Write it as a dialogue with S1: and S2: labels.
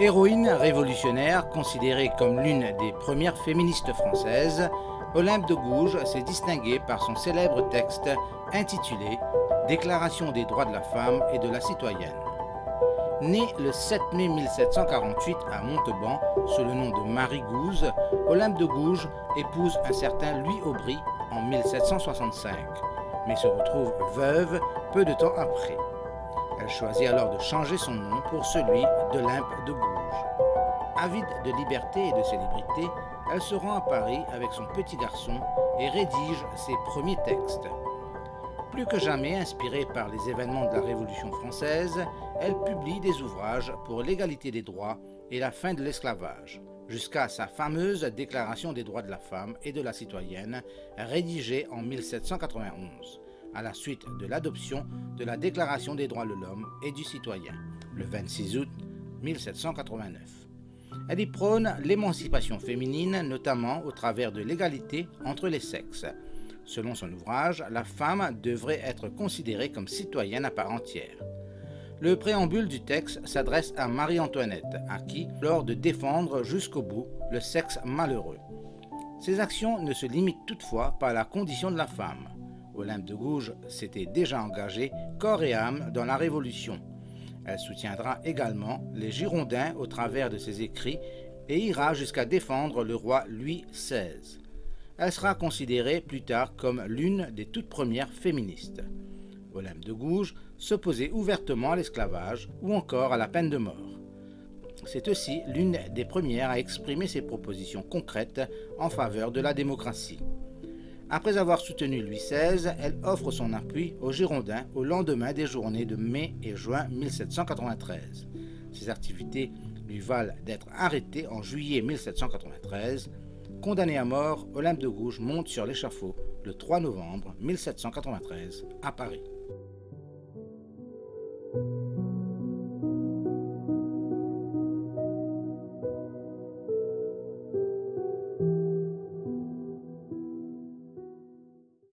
S1: Héroïne révolutionnaire, considérée comme l'une des premières féministes françaises, Olympe de Gouges s'est distinguée par son célèbre texte intitulé « Déclaration des droits de la femme et de la citoyenne ». Née le 7 mai 1748 à Montauban sous le nom de Marie Gouze, Olympe de Gouges épouse un certain Louis Aubry en 1765, mais se retrouve veuve peu de temps après. Elle choisit alors de changer son nom pour celui d'Olympe de Gouges. Avide de liberté et de célébrité, elle se rend à Paris avec son petit garçon et rédige ses premiers textes. Plus que jamais inspirée par les événements de la Révolution française, elle publie des ouvrages pour l'égalité des droits et la fin de l'esclavage, jusqu'à sa fameuse Déclaration des droits de la femme et de la citoyenne, rédigée en 1791, à la suite de l'adoption de la Déclaration des droits de l'homme et du citoyen, le 26 août 1789. Elle y prône l'émancipation féminine, notamment au travers de l'égalité entre les sexes. Selon son ouvrage, la femme devrait être considérée comme citoyenne à part entière. Le préambule du texte s'adresse à Marie-Antoinette, à qui, lors de défendre jusqu'au bout le sexe malheureux. Ses actions ne se limitent toutefois pas à la condition de la femme. Olympe de Gouges s'était déjà engagée corps et âme dans la Révolution. Elle soutiendra également les Girondins au travers de ses écrits et ira jusqu'à défendre le roi Louis XVI. Elle sera considérée plus tard comme l'une des toutes premières féministes. Olympe de Gouges s'opposait ouvertement à l'esclavage ou encore à la peine de mort. C'est aussi l'une des premières à exprimer ses propositions concrètes en faveur de la démocratie. Après avoir soutenu Louis XVI, elle offre son appui aux Girondins au lendemain des journées de mai et juin 1793. Ses activités lui valent d'être arrêtée en juillet 1793. Condamnée à mort, Olympe de Gouges monte sur l'échafaud le 3 novembre 1793 à Paris.